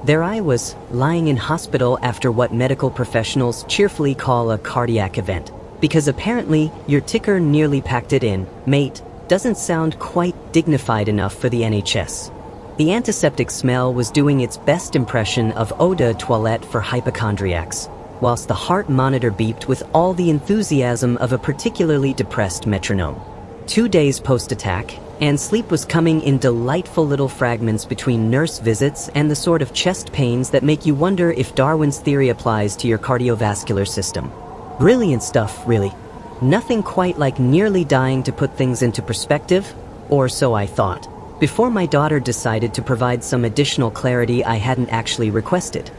There I was, lying in hospital after what medical professionals cheerfully call a cardiac event. Because apparently, your ticker nearly packed it in, mate, doesn't sound quite dignified enough for the NHS. The antiseptic smell was doing its best impression of eau de toilette for hypochondriacs, whilst the heart monitor beeped with all the enthusiasm of a particularly depressed metronome. 2 days post-attack, and sleep was coming in delightful little fragments between nurse visits and the sort of chest pains that make you wonder if Darwin's theory applies to your cardiovascular system. Brilliant stuff, really. Nothing quite like nearly dying to put things into perspective, or so I thought, before my daughter decided to provide some additional clarity I hadn't actually requested.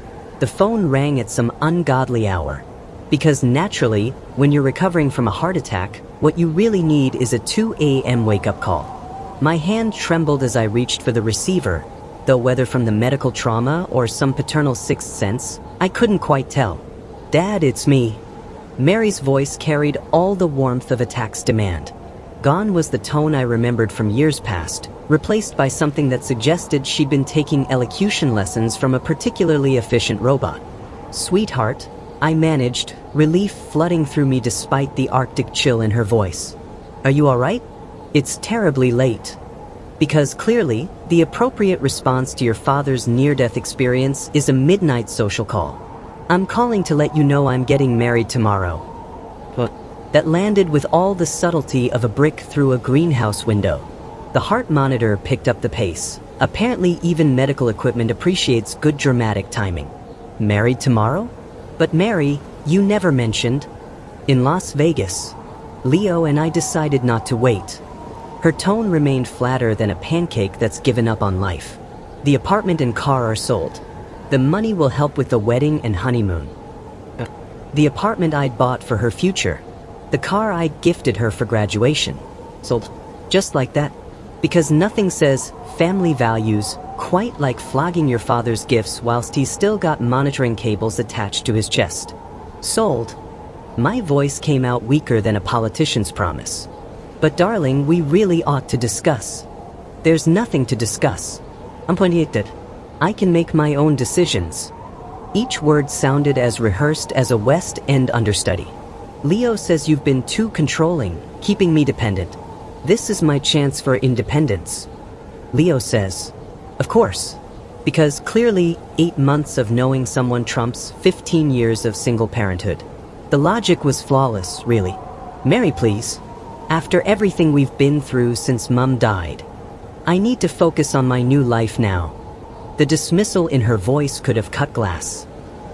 The phone rang at some ungodly hour. Because naturally, when you're recovering from a heart attack, what you really need is a 2 a.m. wake-up call. My hand trembled as I reached for the receiver, though whether from the medical trauma or some paternal sixth sense, I couldn't quite tell. "Dad, it's me." Mary's voice carried all the warmth of a tax demand. Gone was the tone I remembered from years past, replaced by something that suggested she'd been taking elocution lessons from a particularly efficient robot. "Sweetheart," I managed, relief flooding through me despite the Arctic chill in her voice. "Are you all right? It's terribly late." Because clearly, the appropriate response to your father's near-death experience is a midnight social call. "I'm calling to let you know I'm getting married tomorrow." But that landed with all the subtlety of a brick through a greenhouse window. The heart monitor picked up the pace. Apparently even medical equipment appreciates good dramatic timing. "Married tomorrow? But Mary, you never mentioned." "In Las Vegas." Leo and I decided not to wait. Her tone remained flatter than a pancake that's given up on life. "The apartment and car are sold. The money will help with the wedding and honeymoon." The apartment I'd bought for her future. The car I'd gifted her for graduation. Sold. Just like that. Because nothing says family values quite like flogging your father's gifts whilst he's still got monitoring cables attached to his chest. "Sold." My voice came out weaker than a politician's promise. "But darling, we really ought to discuss." "There's nothing to discuss. I'm pointed. I can make my own decisions." Each word sounded as rehearsed as a West End understudy. "Leo says you've been too controlling, keeping me dependent. This is my chance for independence." Leo says, "Of course." Because clearly 8 months of knowing someone trumps 15 years of single parenthood. The logic was flawless, really. "Mary, please. After everything we've been through since Mum died, I need to focus on my new life now." The dismissal in her voice could have cut glass.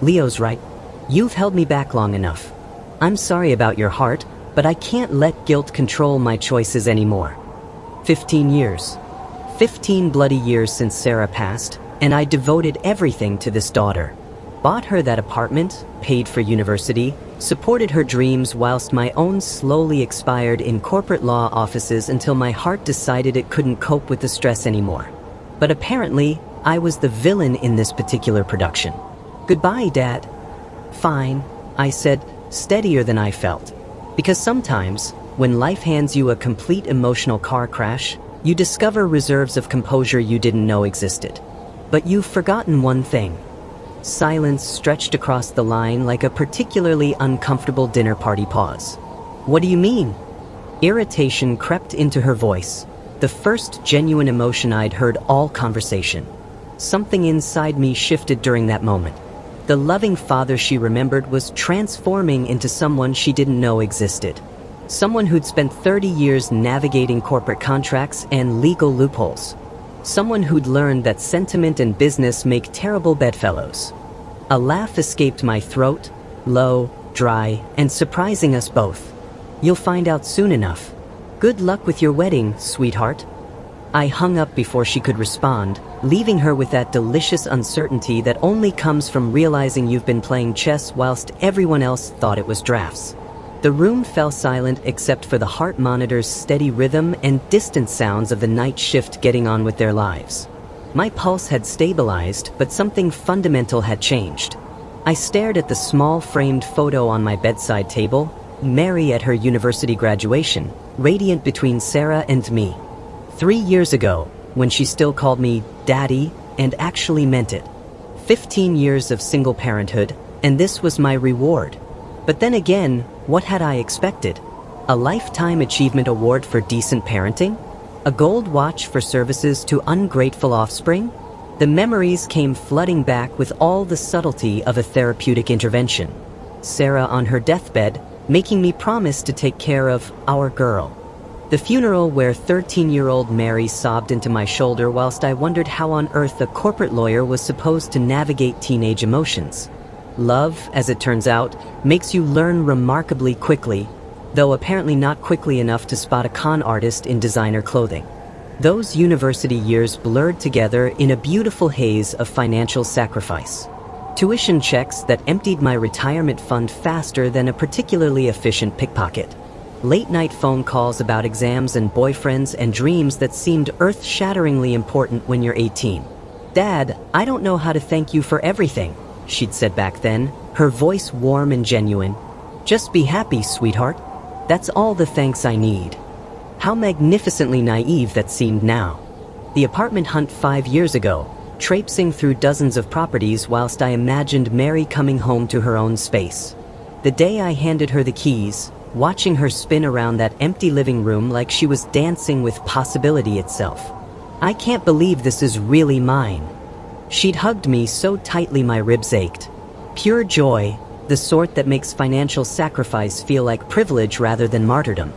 "Leo's right. You've held me back long enough. I'm sorry about your heart, but I can't let guilt control my choices anymore." 15 years. 15 bloody years since Sarah passed, and I devoted everything to this daughter. Bought her that apartment, paid for university, supported her dreams whilst my own slowly expired in corporate law offices until my heart decided it couldn't cope with the stress anymore. But apparently, I was the villain in this particular production. "Goodbye, Dad." "Fine," I said, steadier than I felt. Because sometimes, when life hands you a complete emotional car crash, you discover reserves of composure you didn't know existed. But you've forgotten one thing. Silence stretched across the line like a particularly uncomfortable dinner party pause. "What do you mean?" Irritation crept into her voice, the first genuine emotion I'd heard all conversation. Something inside me shifted during that moment. The loving father she remembered was transforming into someone she didn't know existed. Someone who'd spent 30 years navigating corporate contracts and legal loopholes. Someone who'd learned that sentiment and business make terrible bedfellows. A laugh escaped my throat, low, dry, and surprising us both. "You'll find out soon enough. Good luck with your wedding, sweetheart." I hung up before she could respond, leaving her with that delicious uncertainty that only comes from realizing you've been playing chess whilst everyone else thought it was drafts. The room fell silent except for the heart monitor's steady rhythm and distant sounds of the night shift getting on with their lives. My pulse had stabilized, but something fundamental had changed. I stared at the small framed photo on my bedside table, Mary at her university graduation, radiant between Sarah and me. 3 years ago, when she still called me Daddy and actually meant it. 15 years of single parenthood, and this was my reward. But then again, what had I expected? A Lifetime Achievement Award for decent parenting? A gold watch for services to ungrateful offspring? The memories came flooding back with all the subtlety of a therapeutic intervention. Sarah on her deathbed, making me promise to take care of our girl. The funeral where 13-year-old Mary sobbed into my shoulder whilst I wondered how on earth a corporate lawyer was supposed to navigate teenage emotions. Love, as it turns out, makes you learn remarkably quickly, though apparently not quickly enough to spot a con artist in designer clothing. Those university years blurred together in a beautiful haze of financial sacrifice. Tuition checks that emptied my retirement fund faster than a particularly efficient pickpocket. Late-night phone calls about exams and boyfriends and dreams that seemed earth-shatteringly important when you're 18. "Dad, I don't know how to thank you for everything," she'd said back then, her voice warm and genuine. "Just be happy, sweetheart. That's all the thanks I need." How magnificently naive that seemed now. The apartment hunt 5 years ago, traipsing through dozens of properties whilst I imagined Mary coming home to her own space. The day I handed her the keys, watching her spin around that empty living room like she was dancing with possibility itself. "I can't believe this is really mine." She'd hugged me so tightly my ribs ached. Pure joy, the sort that makes financial sacrifice feel like privilege rather than martyrdom.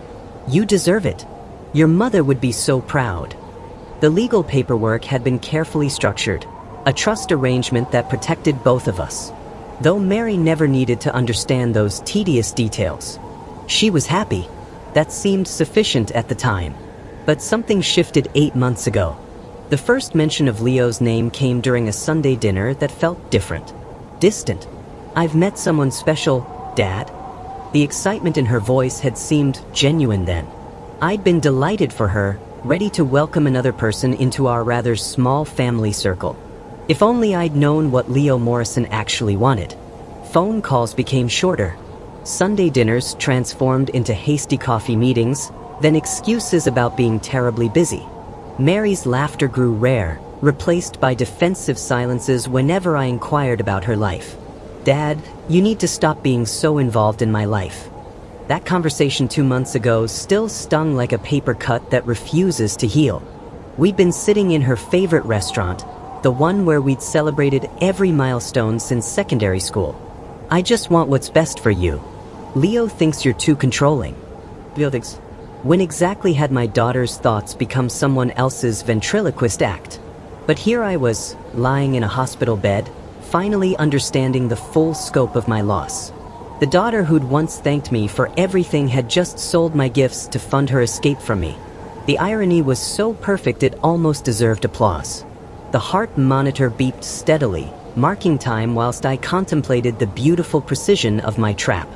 "You deserve it. Your mother would be so proud." The legal paperwork had been carefully structured, a trust arrangement that protected both of us. Though Mary never needed to understand those tedious details. She was happy. That seemed sufficient at the time. But something shifted 8 months ago. The first mention of Leo's name came during a Sunday dinner that felt different. Distant. "I've met someone special, Dad." The excitement in her voice had seemed genuine then. I'd been delighted for her, ready to welcome another person into our rather small family circle. If only I'd known what Leo Morrison actually wanted. Phone calls became shorter. Sunday dinners transformed into hasty coffee meetings, then excuses about being terribly busy. Mary's laughter grew rare, replaced by defensive silences whenever I inquired about her life. "Dad, you need to stop being so involved in my life." That conversation 2 months ago still stung like a paper cut that refuses to heal. We'd been sitting in her favorite restaurant, the one where we'd celebrated every milestone since secondary school. "I just want what's best for you. Leo thinks you're too controlling." When exactly had my daughter's thoughts become someone else's ventriloquist act? But here I was, lying in a hospital bed, finally understanding the full scope of my loss. The daughter who'd once thanked me for everything had just sold my gifts to fund her escape from me. The irony was so perfect it almost deserved applause. The heart monitor beeped steadily, marking time whilst I contemplated the beautiful precision of my trap.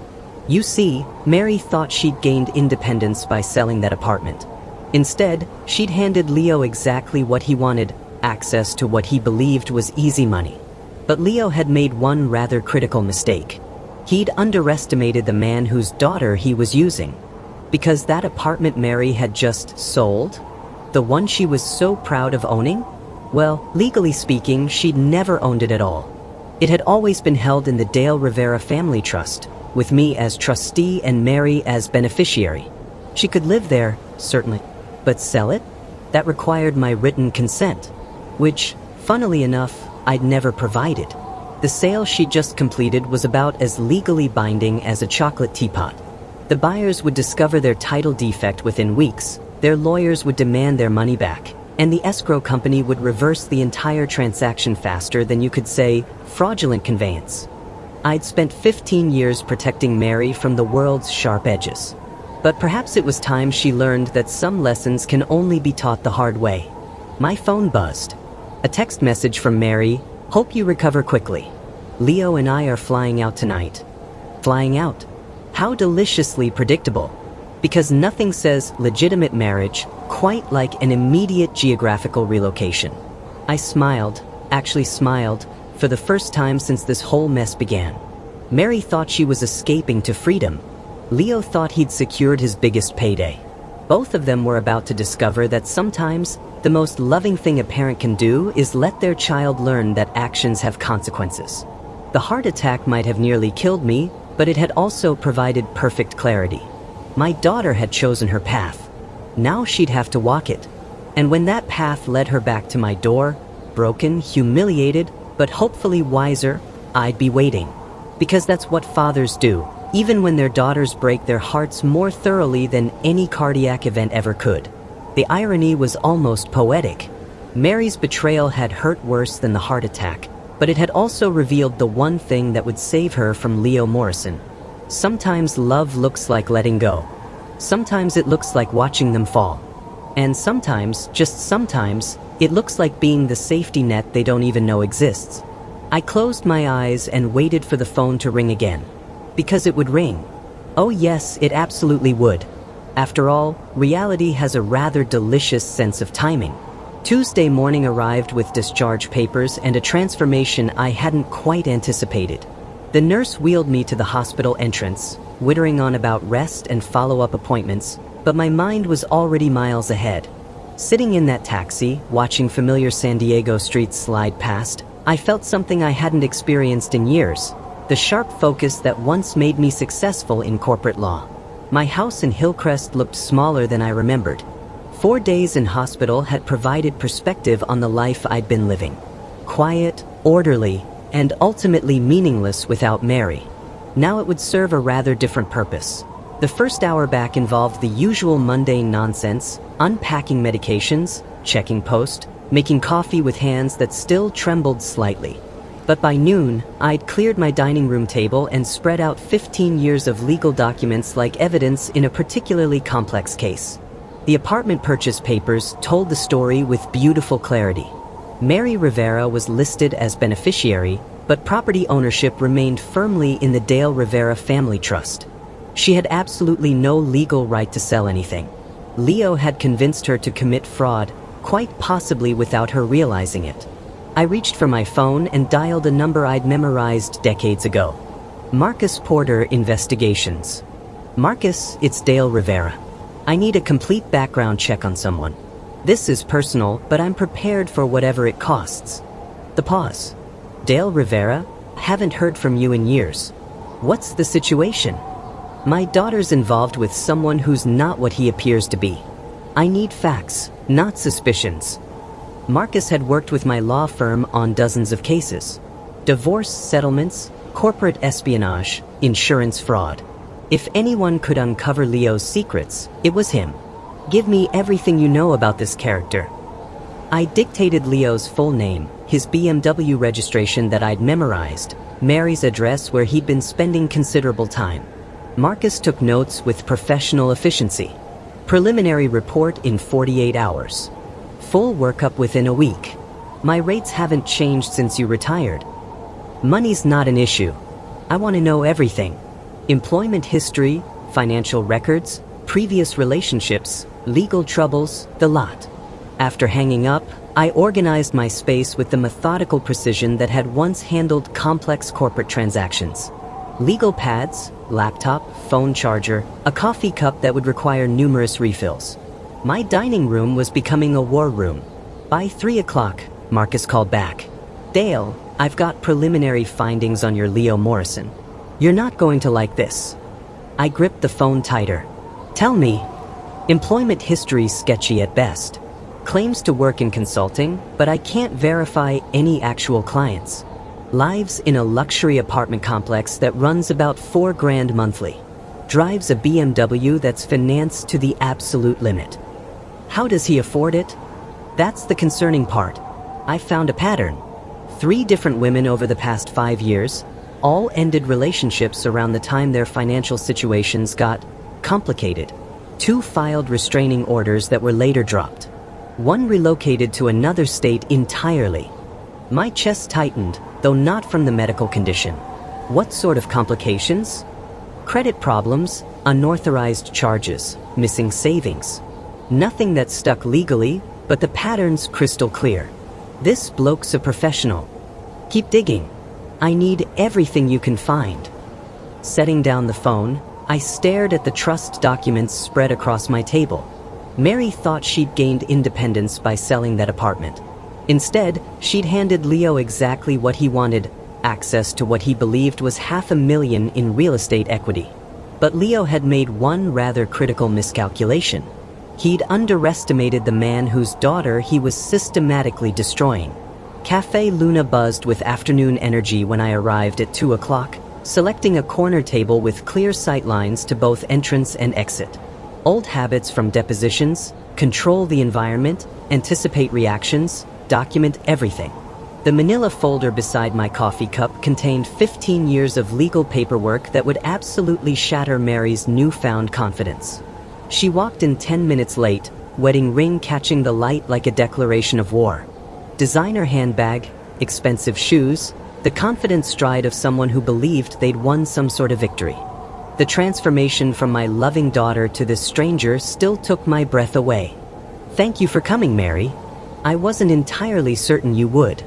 You see, Mary thought she'd gained independence by selling that apartment. Instead, she'd handed Leo exactly what he wanted, access to what he believed was easy money. But Leo had made one rather critical mistake. He'd underestimated the man whose daughter he was using. Because that apartment Mary had just sold, the one she was so proud of owning, well, legally speaking, she'd never owned it at all. It had always been held in the Dale Rivera Family Trust, with me as trustee and Mary as beneficiary. She could live there, certainly, but sell it? That required my written consent, which, funnily enough, I'd never provided. The sale she'd just completed was about as legally binding as a chocolate teapot. The buyers would discover their title defect within weeks, their lawyers would demand their money back, and the escrow company would reverse the entire transaction faster than you could say, fraudulent conveyance. I'd spent 15 years protecting Mary from the world's sharp edges. But perhaps it was time she learned that some lessons can only be taught the hard way. My phone buzzed. A text message from Mary, "Hope you recover quickly. Leo and I are flying out tonight." Flying out? How deliciously predictable. Because nothing says legitimate marriage quite like an immediate geographical relocation. I smiled, actually smiled, for the first time since this whole mess began. Mary thought she was escaping to freedom. Leo thought he'd secured his biggest payday. Both of them were about to discover that sometimes the most loving thing a parent can do is let their child learn that actions have consequences. The heart attack might have nearly killed me, but it had also provided perfect clarity. My daughter had chosen her path. Now she'd have to walk it. And when that path led her back to my door, broken, humiliated, but hopefully wiser, I'd be waiting. Because that's what fathers do, even when their daughters break their hearts more thoroughly than any cardiac event ever could. The irony was almost poetic. Mary's betrayal had hurt worse than the heart attack, but it had also revealed the one thing that would save her from Leo Morrison. Sometimes love looks like letting go. Sometimes it looks like watching them fall. And sometimes, just sometimes, it looks like being the safety net they don't even know exists. I closed my eyes and waited for the phone to ring again. Because it would ring. Oh yes, it absolutely would. After all, reality has a rather delicious sense of timing. Tuesday morning arrived with discharge papers and a transformation I hadn't quite anticipated. The nurse wheeled me to the hospital entrance, wittering on about rest and follow-up appointments, but my mind was already miles ahead. Sitting in that taxi, watching familiar San Diego streets slide past, I felt something I hadn't experienced in years. The sharp focus that once made me successful in corporate law. My house in Hillcrest looked smaller than I remembered. 4 days in hospital had provided perspective on the life I'd been living. Quiet, orderly, and ultimately meaningless without Mary. Now it would serve a rather different purpose. The first hour back involved the usual mundane nonsense, unpacking medications, checking post, making coffee with hands that still trembled slightly. But by noon, I'd cleared my dining room table and spread out 15 years of legal documents like evidence in a particularly complex case. The apartment purchase papers told the story with beautiful clarity. Mary Rivera was listed as beneficiary, but property ownership remained firmly in the Dale Rivera family trust. She had absolutely no legal right to sell anything. Leo had convinced her to commit fraud, quite possibly without her realizing it. I reached for my phone and dialed a number I'd memorized decades ago. Marcus Porter Investigations. Marcus, it's Dale Rivera. I need a complete background check on someone. This is personal, but I'm prepared for whatever it costs. The pause. Dale Rivera? Haven't heard from you in years. What's the situation? My daughter's involved with someone who's not what he appears to be. I need facts, not suspicions. Marcus had worked with my law firm on dozens of cases. Divorce settlements, corporate espionage, insurance fraud. If anyone could uncover Leo's secrets, it was him. Give me everything you know about this character. I dictated Leo's full name, his BMW registration that I'd memorized, Mary's address where he'd been spending considerable time. Marcus took notes with professional efficiency. Preliminary report in 48 hours. Full workup within a week. My rates haven't changed since you retired. Money's not an issue. I want to know everything. Employment history, financial records, previous relationships, legal troubles, the lot. After hanging up, I organized my space with the methodical precision that had once handled complex corporate transactions. Legal pads, laptop, phone charger, a coffee cup that would require numerous refills. My dining room was becoming a war room. By 3 o'clock, Marcus called back. Dale, I've got preliminary findings on your Leo Morrison. You're not going to like this. I gripped the phone tighter. Tell me. Employment history sketchy at best. Claims to work in consulting, but I can't verify any actual clients. Lives in a luxury apartment complex that runs about $4 grand monthly. Drives a BMW that's financed to the absolute limit. How does he afford it? That's the concerning part. I found a pattern. 3 different women over the past 5 years, all ended relationships around the time their financial situations got complicated. 2 filed restraining orders that were later dropped. 1 relocated to another state entirely. My chest tightened, though not from the medical condition. What sort of complications? Credit problems, unauthorized charges, missing savings. Nothing that stuck legally, but the pattern's crystal clear. This bloke's a professional. Keep digging. I need everything you can find. Setting down the phone, I stared at the trust documents spread across my table. Mary thought she'd gained independence by selling that apartment. Instead, she'd handed Leo exactly what he wanted, access to what he believed was $500,000 in real estate equity. But Leo had made one rather critical miscalculation. He'd underestimated the man whose daughter he was systematically destroying. Cafe Luna buzzed with afternoon energy when I arrived at 2 o'clock, selecting a corner table with clear sightlines to both entrance and exit. Old habits from depositions: control the environment, anticipate reactions, document everything. The manila folder beside my coffee cup contained 15 years of legal paperwork that would absolutely shatter Mary's newfound confidence. She walked in 10 minutes late, wedding ring catching the light like a declaration of war. Designer handbag, expensive shoes, the confident stride of someone who believed they'd won some sort of victory. The transformation from my loving daughter to this stranger still took my breath away. "Thank you for coming, Mary. I wasn't entirely certain you would."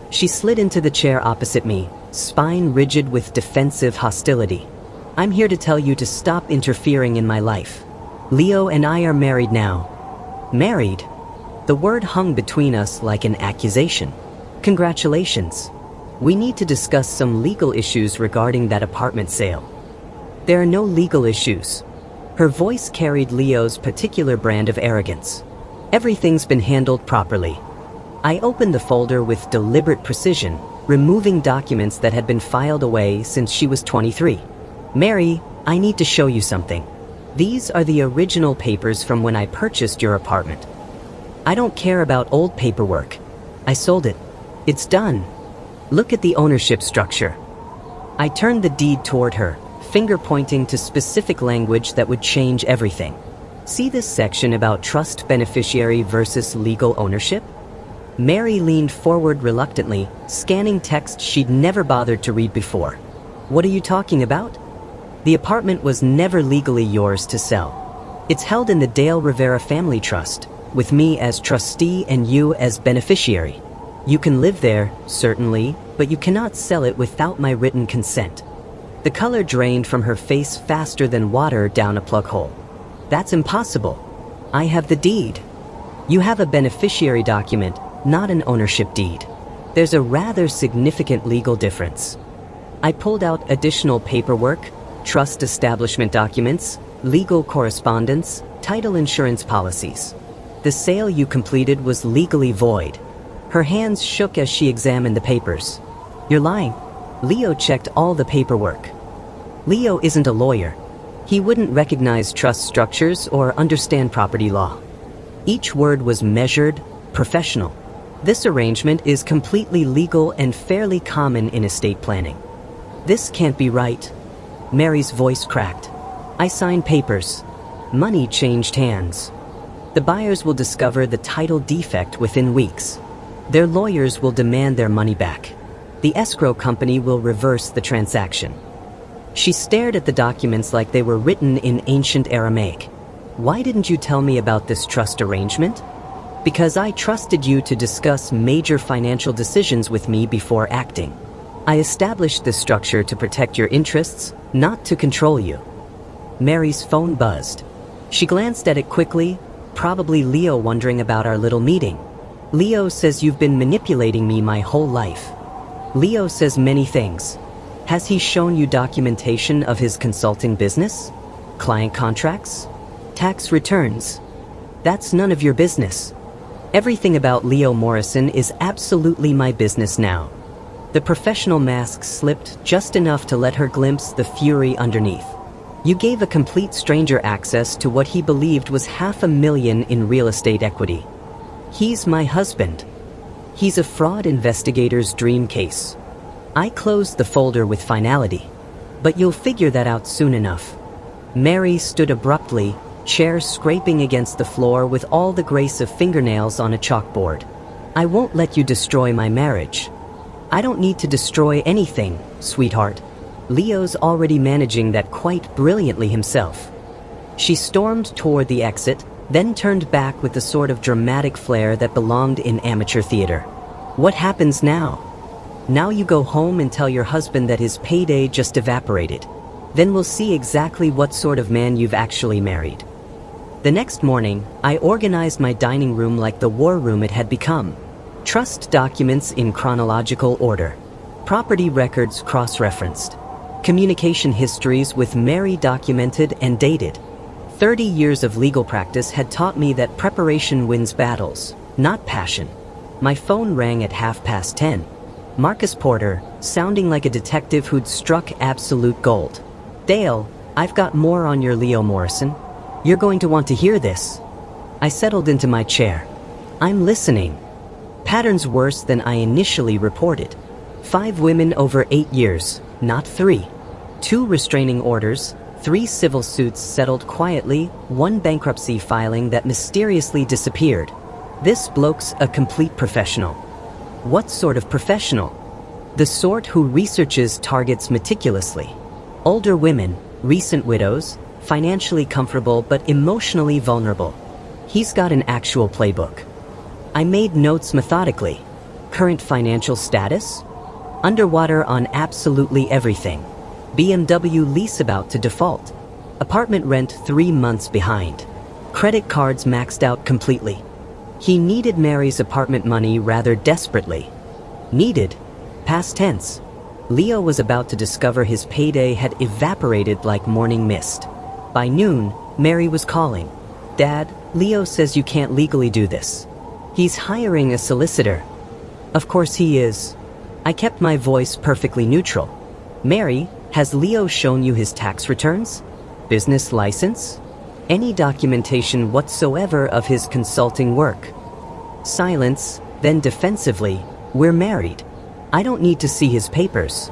She slid into the chair opposite me, spine rigid with defensive hostility. "I'm here to tell you to stop interfering in my life. Leo and I are married now." "Married?" The word hung between us like an accusation. "Congratulations. We need to discuss some legal issues regarding that apartment sale." "There are no legal issues." Her voice carried Leo's particular brand of arrogance. "Everything's been handled properly." I opened the folder with deliberate precision, removing documents that had been filed away since she was 23. "Mary, I need to show you something. These are the original papers from when I purchased your apartment." "I don't care about old paperwork. I sold it. It's done. Look at the ownership structure." I turned the deed toward her, finger pointing to specific language that would change everything. "See this section about trust beneficiary versus legal ownership?" Mary leaned forward reluctantly, scanning text she'd never bothered to read before. "What are you talking about?" "The apartment was never legally yours to sell. It's held in the Dale Rivera Family Trust, with me as trustee and you as beneficiary. You can live there, certainly, but you cannot sell it without my written consent." The color drained from her face faster than water down a plug hole. "That's impossible. I have the deed." "You have a beneficiary document, not an ownership deed. There's a rather significant legal difference." I pulled out additional paperwork, trust establishment documents, legal correspondence, title insurance policies. "The sale you completed was legally void." Her hands shook as she examined the papers. "You're lying." Leo checked all the paperwork. Leo isn't a lawyer. He wouldn't recognize trust structures or understand property law. Each word was measured, professional. "This arrangement is completely legal and fairly common in estate planning." "This can't be right." Mary's voice cracked. "I signed papers. Money changed hands. The buyers will discover the title defect within weeks. Their lawyers will demand their money back. The escrow company will reverse the transaction." She stared at the documents like they were written in ancient Aramaic. "Why didn't you tell me about this trust arrangement?" "Because I trusted you to discuss major financial decisions with me before acting. I established this structure to protect your interests, not to control you." Mary's phone buzzed. She glanced at it quickly, probably Leo wondering about our little meeting. "Leo says you've been manipulating me my whole life." "Leo says many things. Has he shown you documentation of his consulting business? Client contracts? Tax returns? That's none of your business. Everything about Leo Morrison is absolutely my business now." The professional mask slipped just enough to let her glimpse the fury underneath. "You gave a complete stranger access to what he believed was $500,000 in real estate equity. He's my husband. He's a fraud investigator's dream case." I closed the folder with finality. "But you'll figure that out soon enough." Mary stood abruptly, chair scraping against the floor with all the grace of fingernails on a chalkboard. "I won't let you destroy my marriage." "I don't need to destroy anything, sweetheart. Leo's already managing that quite brilliantly himself." She stormed toward the exit, then turned back with the sort of dramatic flair that belonged in amateur theater. "What happens now?" "Now you go home and tell your husband that his payday just evaporated. Then we'll see exactly what sort of man you've actually married." The next morning, I organized my dining room like the war room it had become. Trust documents in chronological order. Property records cross-referenced. Communication histories with Mary documented and dated. 30 years of legal practice had taught me that preparation wins battles, not passion. My phone rang at 10:30. Marcus Porter, sounding like a detective who'd struck absolute gold. "Dale, I've got more on your Leo Morrison. You're going to want to hear this." I settled into my chair. "I'm listening." Patterns worse than I initially reported. 5 women over 8 years, not 3. 2 restraining orders, 3 civil suits settled quietly, 1 bankruptcy filing that mysteriously disappeared. This bloke's a complete professional. What sort of professional? The sort who researches targets meticulously. Older women, recent widows, financially comfortable but emotionally vulnerable. He's got an actual playbook. I made notes methodically. Current financial status? Underwater on absolutely everything. BMW lease about to default. Apartment rent 3 months behind. Credit cards maxed out completely. He needed Mary's apartment money rather desperately. Needed? Past tense. Leo was about to discover his payday had evaporated like morning mist. By noon, Mary was calling. "Dad, Leo says you can't legally do this. He's hiring a solicitor." "Of course he is." I kept my voice perfectly neutral. "Mary, has Leo shown you his tax returns? Business license? Any documentation whatsoever of his consulting work?" Silence, then defensively, "We're married. I don't need to see his papers."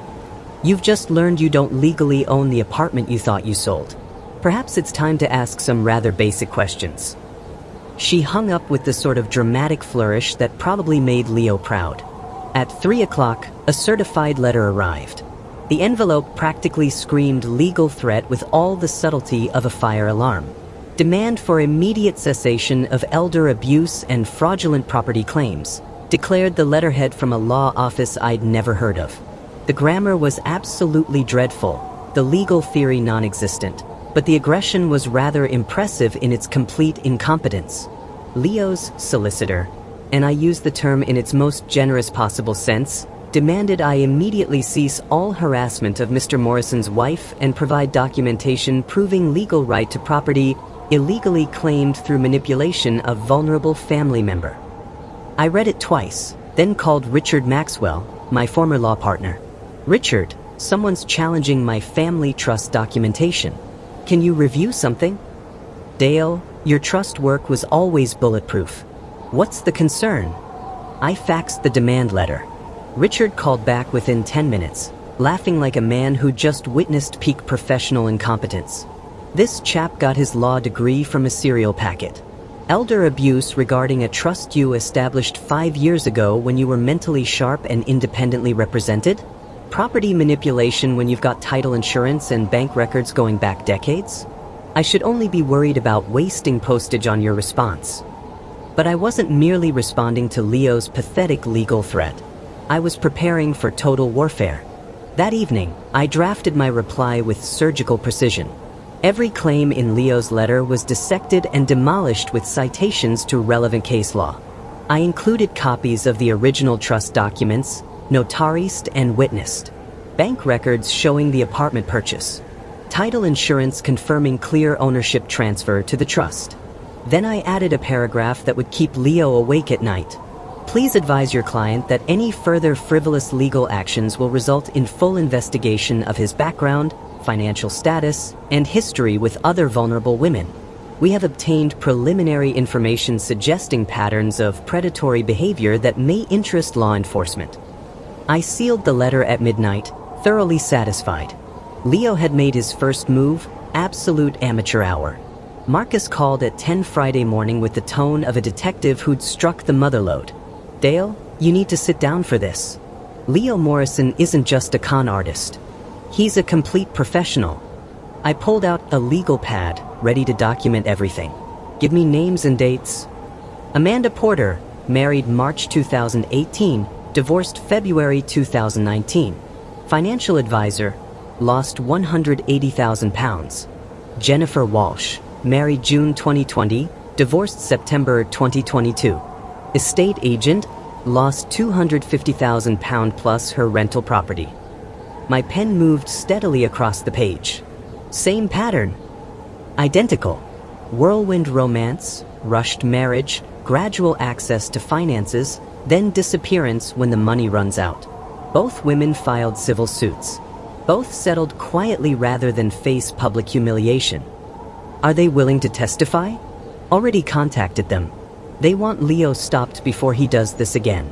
"You've just learned you don't legally own the apartment you thought you sold. Perhaps it's time to ask some rather basic questions." She hung up with the sort of dramatic flourish that probably made Leo proud. At 3 o'clock, a certified letter arrived. The envelope practically screamed legal threat with all the subtlety of a fire alarm. Demand for immediate cessation of elder abuse and fraudulent property claims, declared the letterhead from a law office I'd never heard of. The grammar was absolutely dreadful, the legal theory non-existent, but the aggression was rather impressive in its complete incompetence. Leo's solicitor, and I use the term in its most generous possible sense, demanded I immediately cease all harassment of Mr. Morrison's wife and provide documentation proving legal right to property illegally claimed through manipulation of vulnerable family member. I read it twice, then called Richard Maxwell, my former law partner. "Richard, someone's challenging my family trust documentation. Can you review something?" "Dale, your trust work was always bulletproof. What's the concern?" I faxed the demand letter. Richard called back within 10 minutes, laughing like a man who just witnessed peak professional incompetence. This chap got his law degree from a cereal packet. Elder abuse regarding a trust you established 5 years ago when you were mentally sharp and independently represented? Property manipulation when you've got title insurance and bank records going back decades? I should only be worried about wasting postage on your response. But I wasn't merely responding to Leo's pathetic legal threat. I was preparing for total warfare. That evening, I drafted my reply with surgical precision. Every claim in Leo's letter was dissected and demolished with citations to relevant case law. I included copies of the original trust documents, notarized and witnessed, bank records showing the apartment purchase, title insurance confirming clear ownership transfer to the trust. Then I added a paragraph that would keep Leo awake at night. Please advise your client that any further frivolous legal actions will result in full investigation of his background, financial status, and history with other vulnerable women. We have obtained preliminary information suggesting patterns of predatory behavior that may interest law enforcement. I sealed the letter at midnight, thoroughly satisfied. Leo had made his first move, absolute amateur hour. Marcus called at 10 Friday morning with the tone of a detective who'd struck the motherlode. "Dale, you need to sit down for this. Leo Morrison isn't just a con artist. He's a complete professional." I pulled out a legal pad, ready to document everything. "Give me names and dates." Amanda Porter, married March 2018, divorced February 2019. Financial advisor, lost £180,000. Jennifer Walsh, married June 2020, divorced September 2022. Estate agent, lost £250,000 plus her rental property. My pen moved steadily across the page. Same pattern. Identical. Whirlwind romance, rushed marriage, gradual access to finances, then disappearance when the money runs out. Both women filed civil suits. Both settled quietly rather than face public humiliation. Are they willing to testify? Already contacted them. They want Leo stopped before he does this again.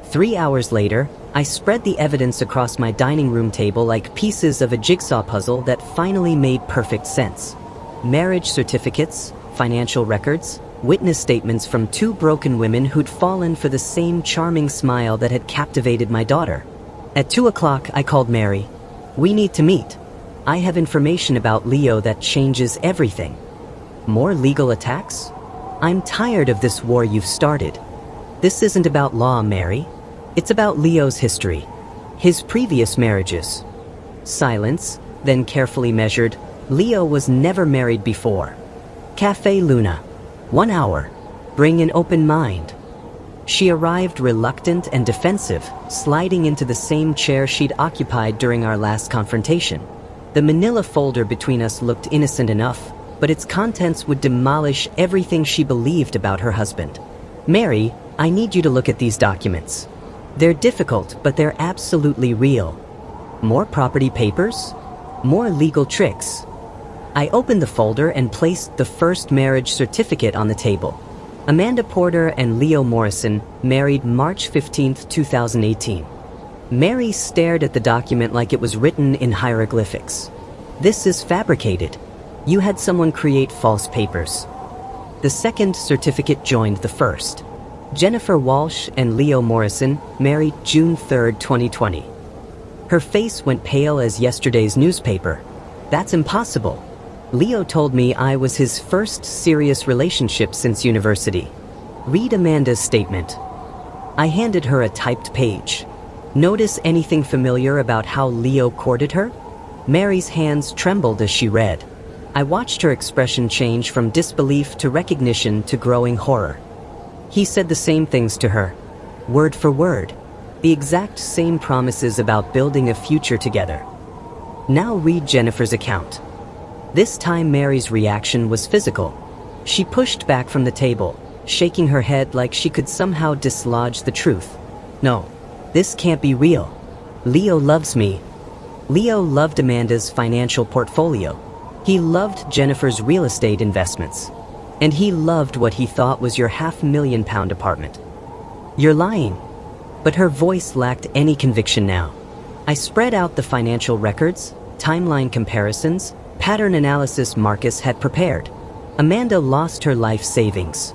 3 hours later, I spread the evidence across my dining room table like pieces of a jigsaw puzzle that finally made perfect sense. Marriage certificates, financial records, witness statements from 2 broken women who'd fallen for the same charming smile that had captivated my daughter. At 2 o'clock, I called Mary. We need to meet. I have information about Leo that changes everything. More legal attacks? I'm tired of this war you've started. This isn't about law, Mary. It's about Leo's history. His previous marriages. Silence, then carefully measured. Leo was never married before. Cafe Luna. 1 hour. Bring an open mind. She arrived reluctant and defensive, sliding into the same chair she'd occupied during our last confrontation. The manila folder between us looked innocent enough, but its contents would demolish everything she believed about her husband. Mary, I need you to look at these documents. They're difficult, but they're absolutely real. More property papers? More legal tricks. I opened the folder and placed the first marriage certificate on the table. Amanda Porter and Leo Morrison, married March 15, 2018. Mary stared at the document like it was written in hieroglyphics. This is fabricated. You had someone create false papers. The second certificate joined the first. Jennifer Walsh and Leo Morrison, married June 3, 2020. Her face went pale as yesterday's newspaper. That's impossible. Leo told me I was his first serious relationship since university. Read Amanda's statement. I handed her a typed page. Notice anything familiar about how Leo courted her? Mary's hands trembled as she read. I watched her expression change from disbelief to recognition to growing horror. He said the same things to her, word for word, the exact same promises about building a future together. Now read Jennifer's account. This time Mary's reaction was physical. She pushed back from the table, shaking her head like she could somehow dislodge the truth. No, this can't be real. Leo loves me. Leo loved Amanda's financial portfolio. He loved Jennifer's real estate investments. And he loved what he thought was your £500,000 apartment. You're lying. But her voice lacked any conviction now. I spread out the financial records, timeline comparisons, pattern analysis Marcus had prepared. Amanda lost her life savings.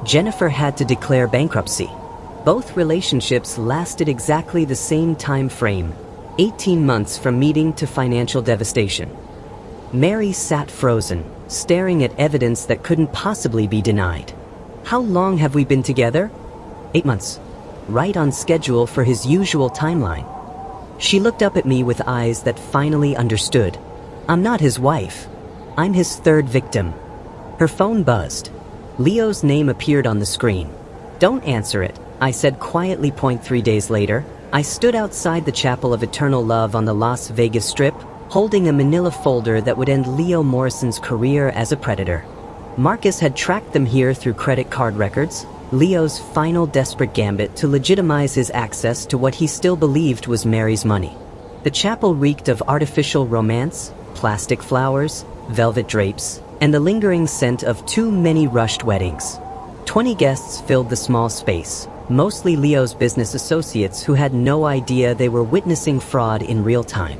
Jennifer had to declare bankruptcy. Both relationships lasted exactly the same time frame, 18 months from meeting to financial devastation. Mary sat frozen, staring at evidence that couldn't possibly be denied. How long have we been together? 8 months. Right on schedule for his usual timeline. She looked up at me with eyes that finally understood. I'm not his wife. I'm his third victim. Her phone buzzed. Leo's name appeared on the screen. Don't answer it, I said quietly. 3 days later, I stood outside the Chapel of Eternal Love on the Las Vegas Strip, holding a manila folder that would end Leo Morrison's career as a predator. Marcus had tracked them here through credit card records, Leo's final desperate gambit to legitimize his access to what he still believed was Mary's money. The chapel reeked of artificial romance, plastic flowers, velvet drapes, and the lingering scent of too many rushed weddings. 20 guests filled the small space, mostly Leo's business associates who had no idea they were witnessing fraud in real time.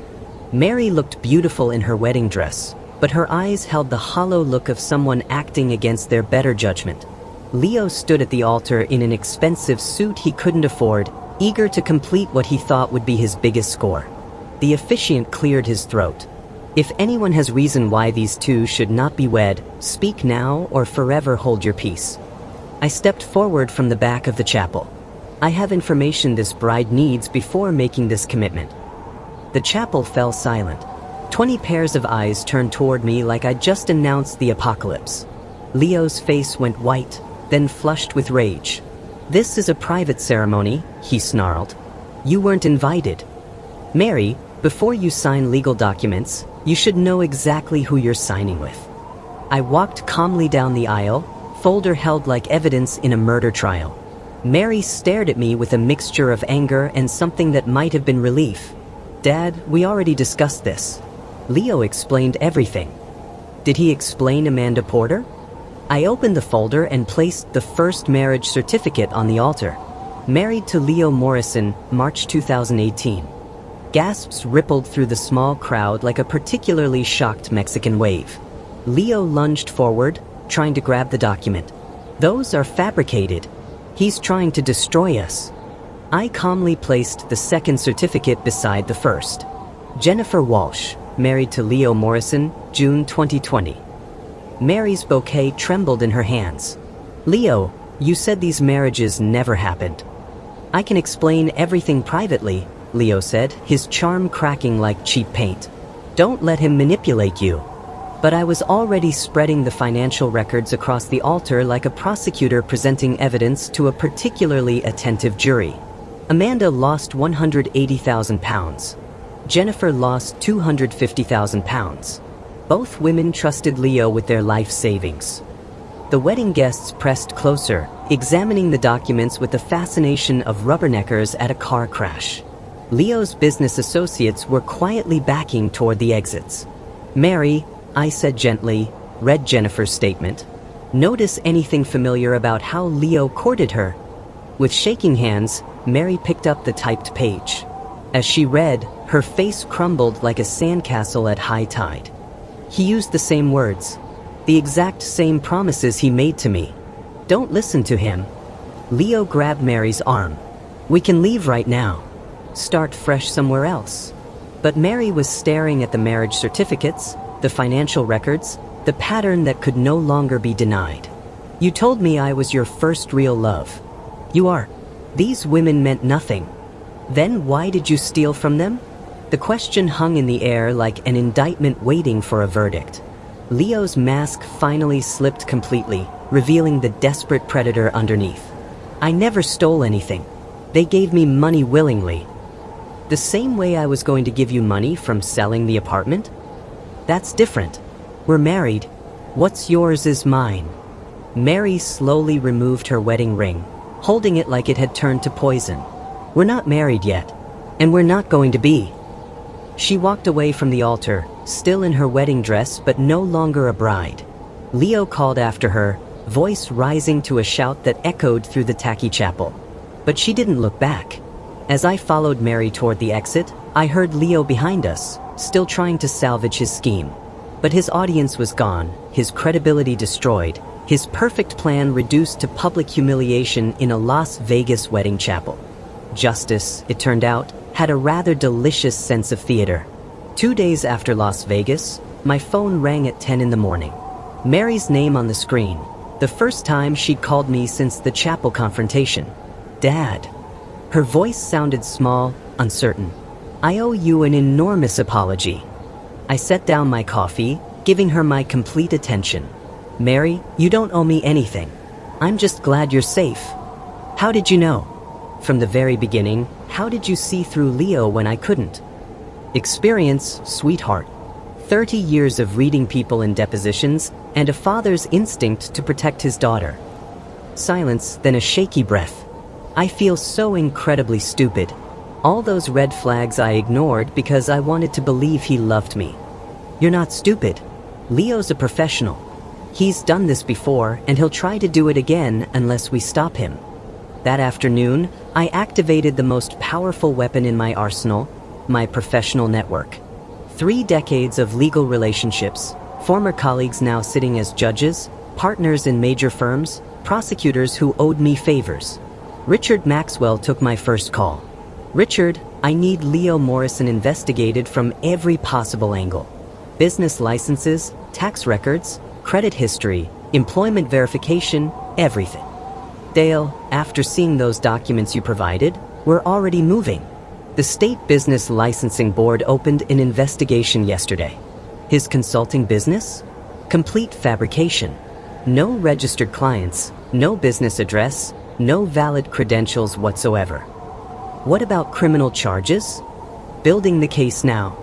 Mary looked beautiful in her wedding dress, but her eyes held the hollow look of someone acting against their better judgment. Leo stood at the altar in an expensive suit he couldn't afford, eager to complete what he thought would be his biggest score. The officiant cleared his throat. If anyone has reason why these two should not be wed, speak now or forever hold your peace. I stepped forward from the back of the chapel. I have information this bride needs before making this commitment. The chapel fell silent. 20 pairs of eyes turned toward me like I'd just announced the apocalypse. Leo's face went white, then flushed with rage. "This is a private ceremony," he snarled. "You weren't invited. Mary, before you sign legal documents, you should know exactly who you're signing with." I walked calmly down the aisle, folder held like evidence in a murder trial. Mary stared at me with a mixture of anger and something that might have been relief. "Dad, we already discussed this." Leo explained everything. Did he explain Amanda Porter? I opened the folder and placed the first marriage certificate on the altar. Married to Leo Morrison, March 2018. Gasps rippled through the small crowd like a particularly shocked Mexican wave. Leo lunged forward, trying to grab the document. "Those are fabricated. He's trying to destroy us." I calmly placed the second certificate beside the first. Jennifer Walsh, married to Leo Morrison, June 2020. Mary's bouquet trembled in her hands. "Leo, you said these marriages never happened." "I can explain everything privately," Leo said, his charm cracking like cheap paint. "Don't let him manipulate you." But I was already spreading the financial records across the altar like a prosecutor presenting evidence to a particularly attentive jury. Amanda lost £180,000. Jennifer lost £250,000. Both women trusted Leo with their life savings. The wedding guests pressed closer, examining the documents with the fascination of rubberneckers at a car crash. Leo's business associates were quietly backing toward the exits. "Mary," I said gently, read Jennifer's statement. "Notice anything familiar about how Leo courted her?" With shaking hands, Mary picked up the typed page. As she read, her face crumbled like a sandcastle at high tide. "He used the same words. The exact same promises he made to me. Don't listen to him." Leo grabbed Mary's arm. "We can leave right now. Start fresh somewhere else." But Mary was staring at the marriage certificates, the financial records, the pattern that could no longer be denied. "You told me I was your first real love. You are. These women meant nothing. Then why did you steal from them?" The question hung in the air like an indictment waiting for a verdict. Leo's mask finally slipped completely, revealing the desperate predator underneath. "I never stole anything. They gave me money willingly." "The same way I was going to give you money from selling the apartment?" "That's different. We're married. What's yours is mine." Mary slowly removed her wedding ring, holding it like it had turned to poison. "We're not married yet, and we're not going to be." She walked away from the altar, still in her wedding dress but no longer a bride. Leo called after her, voice rising to a shout that echoed through the tacky chapel. But she didn't look back. As I followed Mary toward the exit, I heard Leo behind us, still trying to salvage his scheme. But his audience was gone, his credibility destroyed, his perfect plan reduced to public humiliation in a Las Vegas wedding chapel. Justice, it turned out, had a rather delicious sense of theater. 2 days after Las Vegas, my phone rang at 10 in the morning. Mary's name on the screen, the first time she'd called me since the chapel confrontation. "Dad." Her voice sounded small, uncertain. "I owe you an enormous apology." I set down my coffee, giving her my complete attention. "Mary, you don't owe me anything. I'm just glad you're safe." "How did you know?" "From the very beginning, how did you see through Leo when I couldn't?" "Experience, sweetheart. 30 years of reading people in depositions and a father's instinct to protect his daughter." Silence, then a shaky breath. "I feel so incredibly stupid. All those red flags I ignored because I wanted to believe he loved me." "You're not stupid. Leo's a professional. He's done this before and he'll try to do it again unless we stop him." That afternoon, I activated the most powerful weapon in my arsenal, my professional network. 3 decades of legal relationships, former colleagues now sitting as judges, partners in major firms, prosecutors who owed me favors. Richard Maxwell took my first call. "Richard, I need Leo Morrison investigated from every possible angle. Business licenses, tax records, credit history, employment verification, everything." "Dale, after seeing those documents you provided, we're already moving." The State Business Licensing Board opened an investigation yesterday. His consulting business? Complete fabrication. No registered clients, no business address, no valid credentials whatsoever. What about criminal charges? Building the case now.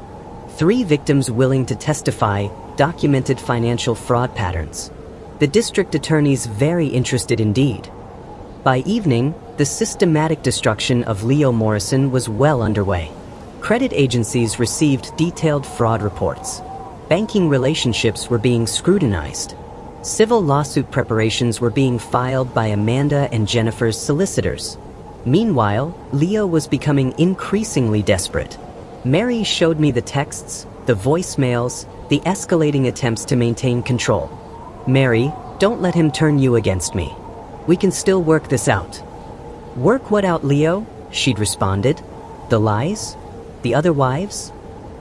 3 victims willing to testify, documented financial fraud patterns. The district attorney's very interested indeed. By evening, the systematic destruction of Leo Morrison was well underway. Credit agencies received detailed fraud reports. Banking relationships were being scrutinized. Civil lawsuit preparations were being filed by Amanda and Jennifer's solicitors. Meanwhile, Leo was becoming increasingly desperate. Mary showed me the texts, the voicemails, the escalating attempts to maintain control. Mary, don't let him turn you against me. We can still work this out. Work what out, Leo? She'd responded. The lies? The other wives?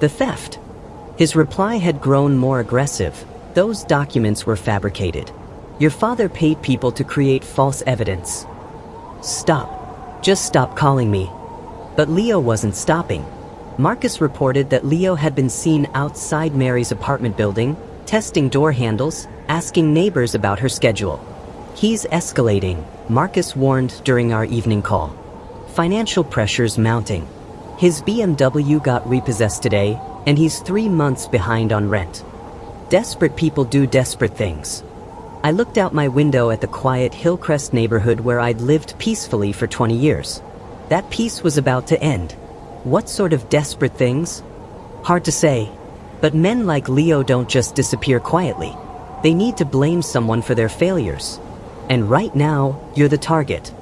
The theft? His reply had grown more aggressive. Those documents were fabricated. Your father paid people to create false evidence. Stop. Just stop calling me. But Leo wasn't stopping. Marcus reported that Leo had been seen outside Mary's apartment building, testing door handles, asking neighbors about her schedule. He's escalating, Marcus warned during our evening call. Financial pressures mounting. His BMW got repossessed today, and he's 3 months behind on rent. Desperate people do desperate things. I looked out my window at the quiet Hillcrest neighborhood where I'd lived peacefully for 20 years. That peace was about to end. What sort of desperate things? Hard to say. But men like Leo don't just disappear quietly. They need to blame someone for their failures. And right now, you're the target.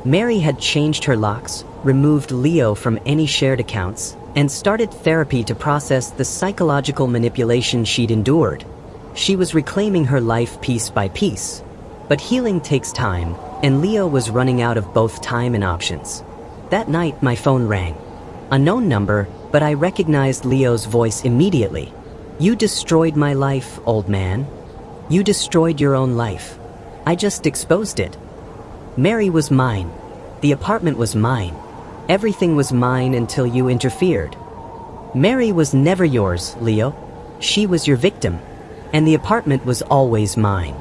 Mary had changed her locks, removed Leo from any shared accounts, and started therapy to process the psychological manipulation she'd endured. She was reclaiming her life piece by piece. But healing takes time, and Leo was running out of both time and options. That night, my phone rang. A known number, but I recognized Leo's voice immediately. You destroyed my life, old man. You destroyed your own life. I just exposed it. Mary was mine. The apartment was mine. Everything was mine until you interfered. Mary was never yours, Leo. She was your victim. And the apartment was always mine.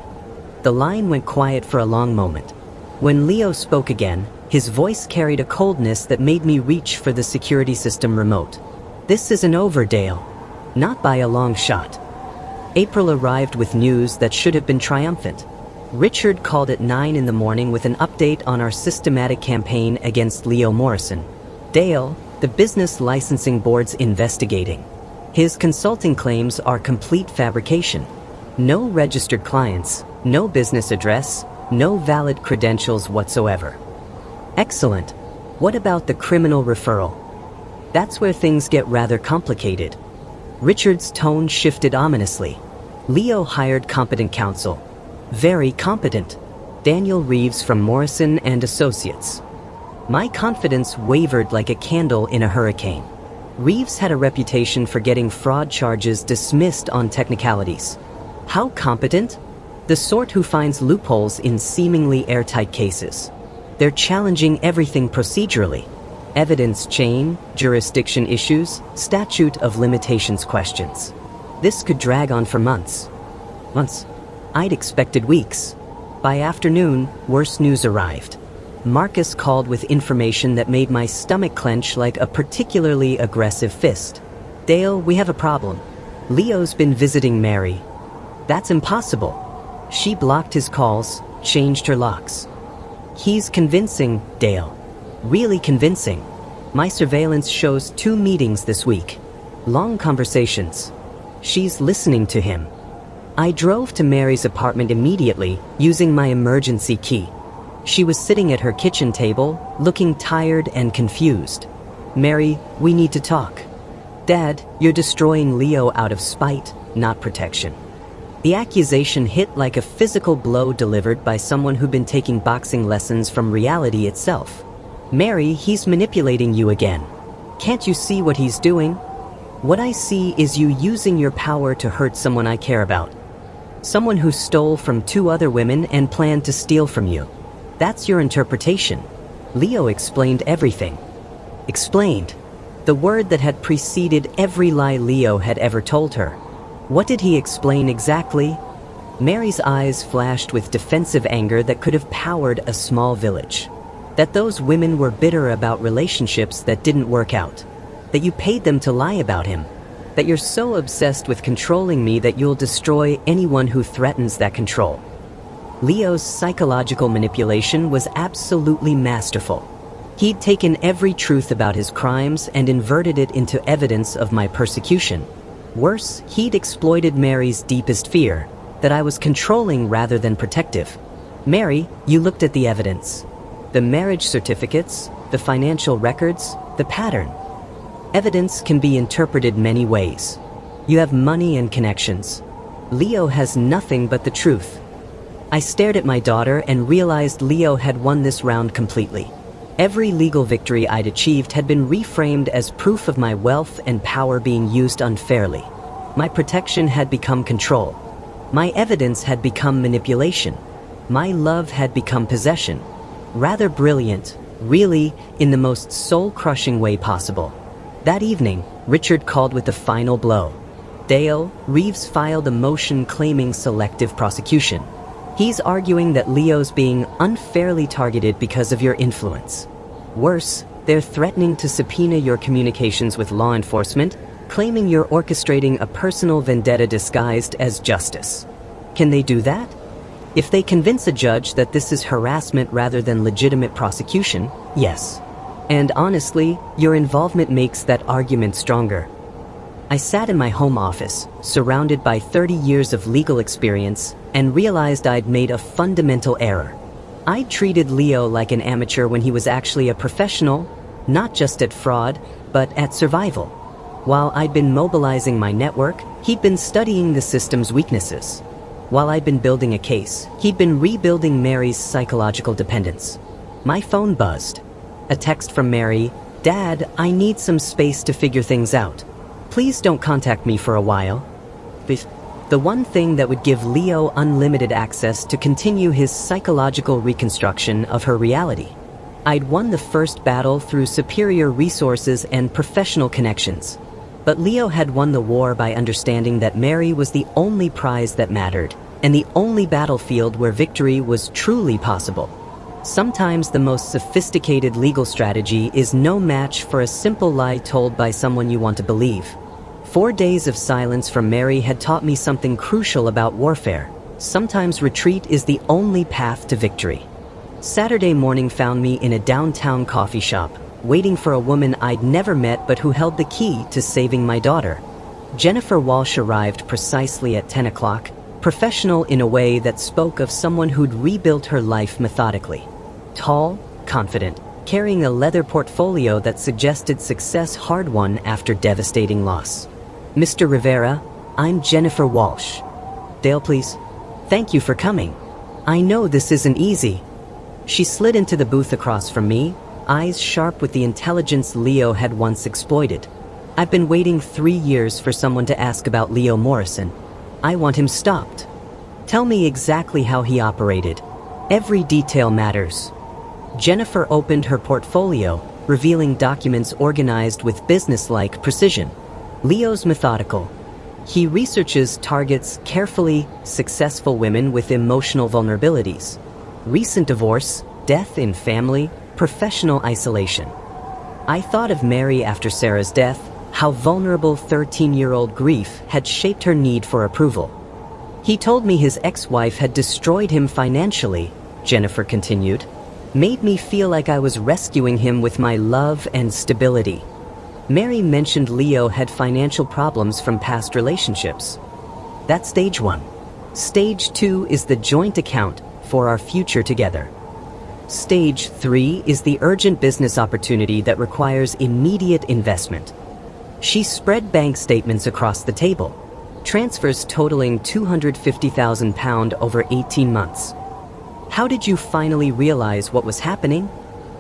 The line went quiet for a long moment. When Leo spoke again, his voice carried a coldness that made me reach for the security system remote. This isn't over, Dale. Not by a long shot. April arrived with news that should have been triumphant. Richard called at 9 in the morning with an update on our systematic campaign against Leo Morrison. Dale, the Business Licensing Board's investigating. His consulting claims are complete fabrication. No registered clients, no business address, no valid credentials whatsoever. Excellent. What about the criminal referral? That's where things get rather complicated. Richard's tone shifted ominously. Leo hired competent counsel. Very competent. Daniel Reeves from Morrison and Associates. My confidence wavered like a candle in a hurricane. Reeves had a reputation for getting fraud charges dismissed on technicalities. How competent? The sort who finds loopholes in seemingly airtight cases. They're challenging everything procedurally. Evidence chain, jurisdiction issues, statute of limitations questions. This could drag on for months. Months. I'd expected weeks. By afternoon, worse news arrived. Marcus called with information that made my stomach clench like a particularly aggressive fist. Dale, we have a problem. Leo's been visiting Mary. That's impossible. She blocked his calls, changed her locks. He's convincing, Dale. Really convincing. My surveillance shows 2 meetings this week. Long conversations. She's listening to him. I drove to Mary's apartment immediately, using my emergency key. She was sitting at her kitchen table, looking tired and confused. Mary, we need to talk. Dad, you're destroying Leo out of spite, not protection. The accusation hit like a physical blow delivered by someone who'd been taking boxing lessons from reality itself. Mary, he's manipulating you again. Can't you see what he's doing? What I see is you using your power to hurt someone I care about. Someone who stole from 2 other women and planned to steal from you. That's your interpretation. Leo explained everything. Explained. The word that had preceded every lie Leo had ever told her. What did he explain exactly? Mary's eyes flashed with defensive anger that could have powered a small village. That those women were bitter about relationships that didn't work out. That you paid them to lie about him. That you're so obsessed with controlling me that you'll destroy anyone who threatens that control. Leo's psychological manipulation was absolutely masterful. He'd taken every truth about his crimes and inverted it into evidence of my persecution. Worse, he'd exploited Mary's deepest fear, that I was controlling rather than protective. Mary, you looked at the evidence. The marriage certificates, the financial records, the pattern. Evidence can be interpreted many ways. You have money and connections. Leo has nothing but the truth. I stared at my daughter and realized Leo had won this round completely. Every legal victory I'd achieved had been reframed as proof of my wealth and power being used unfairly. My protection had become control. My evidence had become manipulation. My love had become possession. Rather brilliant, really, in the most soul-crushing way possible. That evening, Richard called with the final blow. Dale, Reeves filed a motion claiming selective prosecution. He's arguing that Leo's being unfairly targeted because of your influence. Worse, they're threatening to subpoena your communications with law enforcement, claiming you're orchestrating a personal vendetta disguised as justice. Can they do that? If they convince a judge that this is harassment rather than legitimate prosecution, yes. And honestly, your involvement makes that argument stronger. I sat in my home office, surrounded by 30 years of legal experience, and realized I'd made a fundamental error. I'd treated Leo like an amateur when he was actually a professional, not just at fraud, but at survival. While I'd been mobilizing my network, he'd been studying the system's weaknesses. While I'd been building a case, he'd been rebuilding Mary's psychological dependence. My phone buzzed. A text from Mary, "Dad, I need some space to figure things out. Please don't contact me for a while." The one thing that would give Leo unlimited access to continue his psychological reconstruction of her reality. I'd won the first battle through superior resources and professional connections. But Leo had won the war by understanding that Mary was the only prize that mattered, and the only battlefield where victory was truly possible. Sometimes the most sophisticated legal strategy is no match for a simple lie told by someone you want to believe. 4 days of silence from Mary had taught me something crucial about warfare. Sometimes retreat is the only path to victory. Saturday morning found me in a downtown coffee shop, waiting for a woman I'd never met but who held the key to saving my daughter. Jennifer Walsh arrived precisely at 10 o'clock, professional in a way that spoke of someone who'd rebuilt her life methodically. Tall, confident, carrying a leather portfolio that suggested success hard-won after devastating loss. "Mr. Rivera, I'm Jennifer Walsh." "Dale, please." "Thank you for coming. I know this isn't easy." She slid into the booth across from me, eyes sharp with the intelligence Leo had once exploited. "I've been waiting 3 years for someone to ask about Leo Morrison. I want him stopped. Tell me exactly how he operated. Every detail matters." Jennifer opened her portfolio, revealing documents organized with businesslike precision. Leo's methodical. He researches targets carefully, successful women with emotional vulnerabilities. Recent divorce, death in family, professional isolation. I thought of Mary after Sarah's death, how vulnerable 13-year-old grief had shaped her need for approval. "He told me his ex-wife had destroyed him financially," Jennifer continued. "Made me feel like I was rescuing him with my love and stability." Mary mentioned Leo had financial problems from past relationships. That's stage 1. Stage 2 is the joint account for our future together. Stage 3 is the urgent business opportunity that requires immediate investment. She spread bank statements across the table, transfers totaling £250,000 over 18 months. "How did you finally realize what was happening?"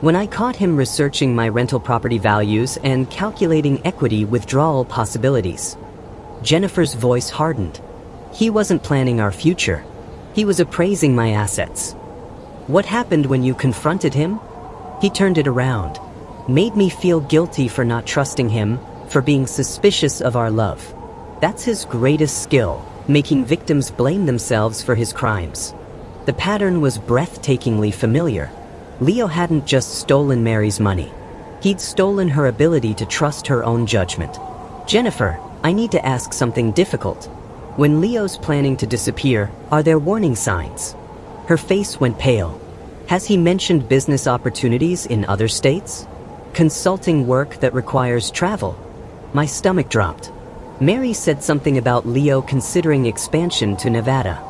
"When I caught him researching my rental property values and calculating equity withdrawal possibilities." Jennifer's voice hardened. "He wasn't planning our future. He was appraising my assets." "What happened when you confronted him?" "He turned it around. Made me feel guilty for not trusting him, for being suspicious of our love. That's his greatest skill, making victims blame themselves for his crimes. The pattern was breathtakingly familiar. Leo hadn't just stolen Mary's money. He'd stolen her ability to trust her own judgment. Jennifer, I need to ask something difficult. When Leo's planning to disappear, are there warning signs? Her face went pale. Has he mentioned business opportunities in other states? Consulting work that requires travel? My stomach dropped. Mary said something about Leo considering expansion to Nevada.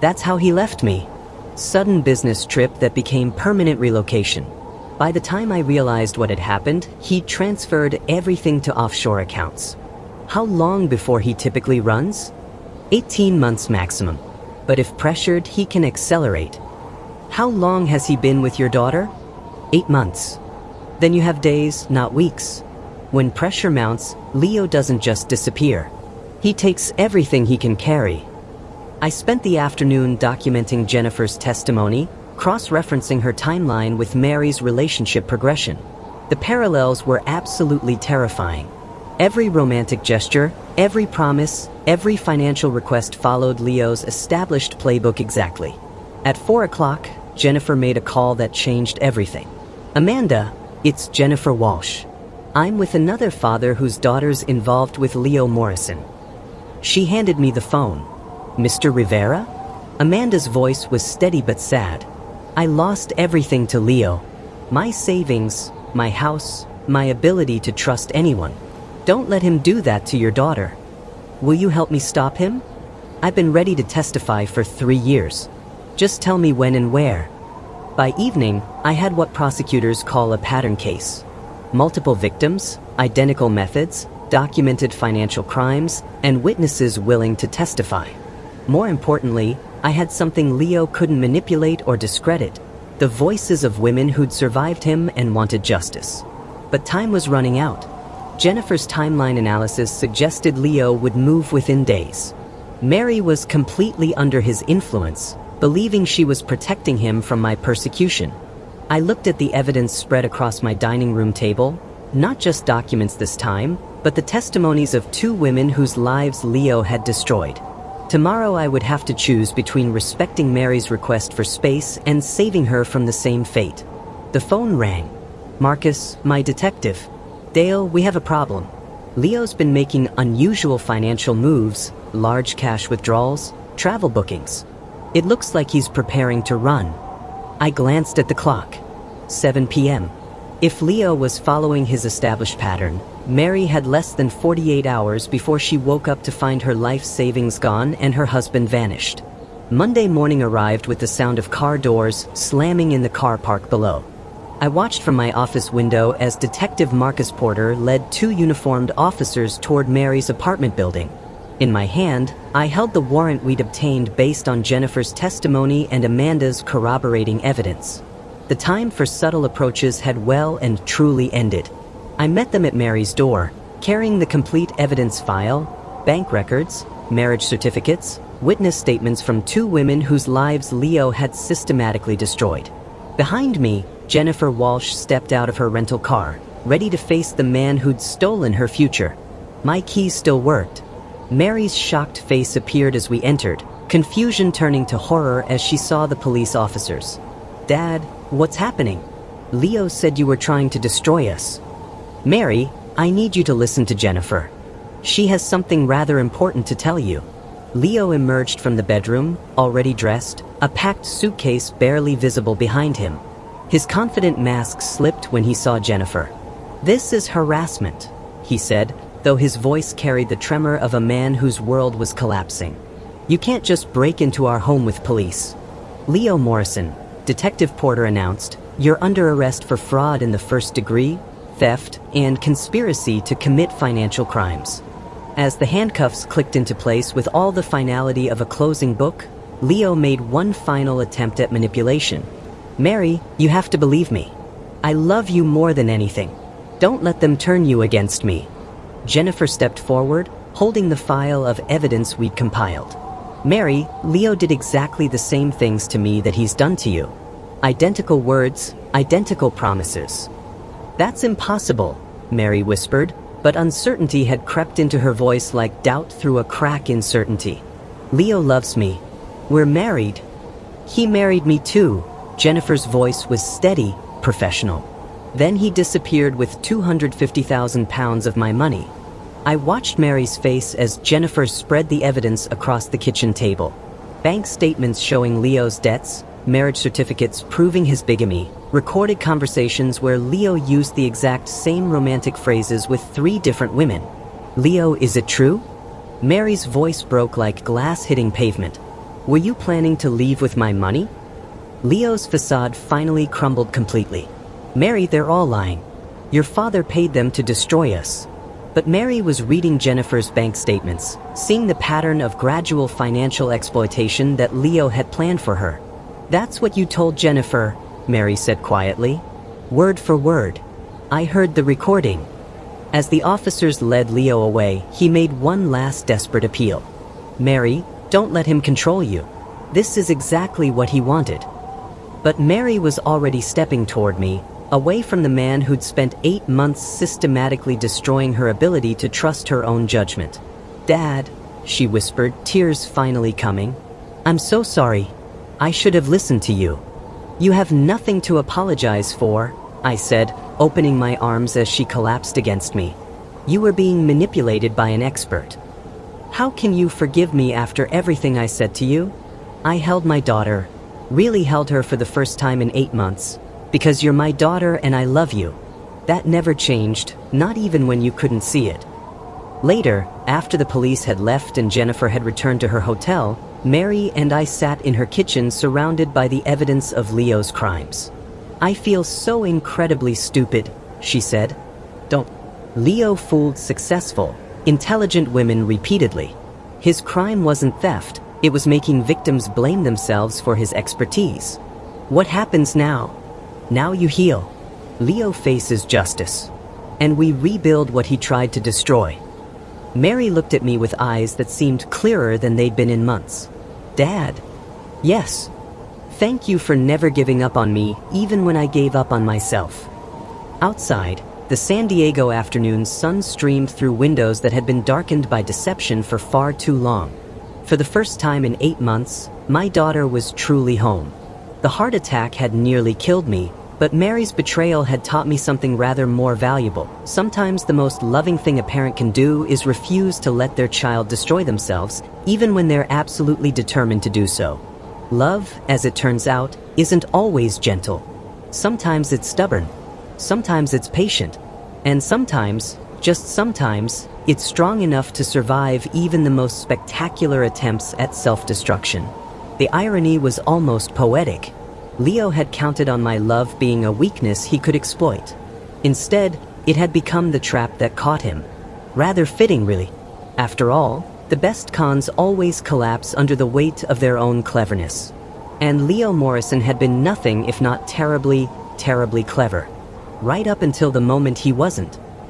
That's how he left me. Sudden business trip that became permanent relocation. By the time I realized what had happened, he'd transferred everything to offshore accounts. How long before he typically runs? 18 months maximum. But if pressured, he can accelerate. How long has he been with your daughter? 8 months. Then you have days, not weeks. When pressure mounts, Leo doesn't just disappear. He takes everything he can carry. I spent the afternoon documenting Jennifer's testimony, cross-referencing her timeline with Mary's relationship progression. The parallels were absolutely terrifying. Every romantic gesture, every promise, every financial request followed Leo's established playbook exactly. At 4 o'clock, Jennifer made a call that changed everything. Amanda, it's Jennifer Walsh. I'm with another father whose daughter's involved with Leo Morrison. She handed me the phone. Mr. Rivera? Amanda's voice was steady but sad. I lost everything to Leo. My savings, my house, my ability to trust anyone. Don't let him do that to your daughter. Will you help me stop him? I've been ready to testify for 3 years. Just tell me when and where. By evening, I had what prosecutors call a pattern case. Multiple victims, identical methods, documented financial crimes, and witnesses willing to testify. More importantly, I had something Leo couldn't manipulate or discredit: the voices of women who'd survived him and wanted justice. But time was running out. Jennifer's timeline analysis suggested Leo would move within days. Mary was completely under his influence, believing she was protecting him from my persecution. I looked at the evidence spread across my dining room table, not just documents this time, but the testimonies of 2 women whose lives Leo had destroyed. Tomorrow I would have to choose between respecting Mary's request for space and saving her from the same fate. The phone rang. Marcus, my detective. Dale, we have a problem. Leo's been making unusual financial moves, large cash withdrawals, travel bookings. It looks like he's preparing to run. I glanced at the clock. 7 p.m. If Leo was following his established pattern, Mary had less than 48 hours before she woke up to find her life savings gone and her husband vanished. Monday morning arrived with the sound of car doors slamming in the car park below. I watched from my office window as Detective Marcus Porter led 2 uniformed officers toward Mary's apartment building. In my hand, I held the warrant we'd obtained based on Jennifer's testimony and Amanda's corroborating evidence. The time for subtle approaches had well and truly ended. I met them at Mary's door, carrying the complete evidence file, bank records, marriage certificates, witness statements from 2 women whose lives Leo had systematically destroyed. Behind me, Jennifer Walsh stepped out of her rental car, ready to face the man who'd stolen her future. My keys still worked. Mary's shocked face appeared as we entered, confusion turning to horror as she saw the police officers. Dad, what's happening? Leo said you were trying to destroy us. Mary, I need you to listen to Jennifer. She has something rather important to tell you. Leo emerged from the bedroom, already dressed, a packed suitcase barely visible behind him. His confident mask slipped when he saw Jennifer. This is harassment, he said, though his voice carried the tremor of a man whose world was collapsing. You can't just break into our home with police. Leo Morrison, Detective Porter announced, you're under arrest for fraud in the 1st degree, theft, and conspiracy to commit financial crimes. As the handcuffs clicked into place with all the finality of a closing book, Leo made one final attempt at manipulation. Mary, you have to believe me. I love you more than anything. Don't let them turn you against me. Jennifer stepped forward, holding the file of evidence we'd compiled. Mary, Leo did exactly the same things to me that he's done to you. Identical words, identical promises. That's impossible, Mary whispered, but uncertainty had crept into her voice like doubt through a crack in certainty. Leo loves me. We're married. He married me too. Jennifer's voice was steady, professional. Then he disappeared with 250,000 pounds of my money. I watched Mary's face as Jennifer spread the evidence across the kitchen table. Bank statements showing Leo's debts, marriage certificates proving his bigamy, recorded conversations where Leo used the exact same romantic phrases with 3 different women. Leo, is it true? Mary's voice broke like glass hitting pavement. Were you planning to leave with my money? Leo's facade finally crumbled completely. Mary, they're all lying. Your father paid them to destroy us. But Mary was reading Jennifer's bank statements, seeing the pattern of gradual financial exploitation that Leo had planned for her. That's what you told Jennifer, Mary said quietly. Word for word. I heard the recording. As the officers led Leo away, he made one last desperate appeal. Mary, don't let him control you. This is exactly what he wanted. But Mary was already stepping toward me, away from the man who'd spent 8 months systematically destroying her ability to trust her own judgment. Dad, she whispered, tears finally coming. I'm so sorry. I should have listened to you. You have nothing to apologize for, I said, opening my arms as she collapsed against me. You were being manipulated by an expert. How can you forgive me after everything I said to you? I held my daughter, really held her for the first time in 8 months. Because you're my daughter and I love you. That never changed, not even when you couldn't see it. Later, after the police had left and Jennifer had returned to her hotel, Mary and I sat in her kitchen surrounded by the evidence of Leo's crimes. I feel so incredibly stupid, she said. Don't. Leo fooled successful, intelligent women repeatedly. His crime wasn't theft, it was making victims blame themselves for his expertise. What happens now? Now you heal. Leo faces justice. And we rebuild what he tried to destroy. Mary looked at me with eyes that seemed clearer than they'd been in months. Dad. Yes. Thank you for never giving up on me, even when I gave up on myself. Outside, the San Diego afternoon's sun streamed through windows that had been darkened by deception for far too long. For the first time in 8 months, my daughter was truly home. The heart attack had nearly killed me, but Mary's betrayal had taught me something rather more valuable. Sometimes the most loving thing a parent can do is refuse to let their child destroy themselves, even when they're absolutely determined to do so. Love, as it turns out, isn't always gentle. Sometimes it's stubborn. Sometimes it's patient. And sometimes, just sometimes, it's strong enough to survive even the most spectacular attempts at self-destruction. The irony was almost poetic. Leo had counted on my love being a weakness he could exploit. Instead, it had become the trap that caught him. Rather fitting, really. After all, the best cons always collapse under the weight of their own cleverness. And Leo Morrison had been nothing if not terribly, terribly clever. Right up until the moment he wasn't.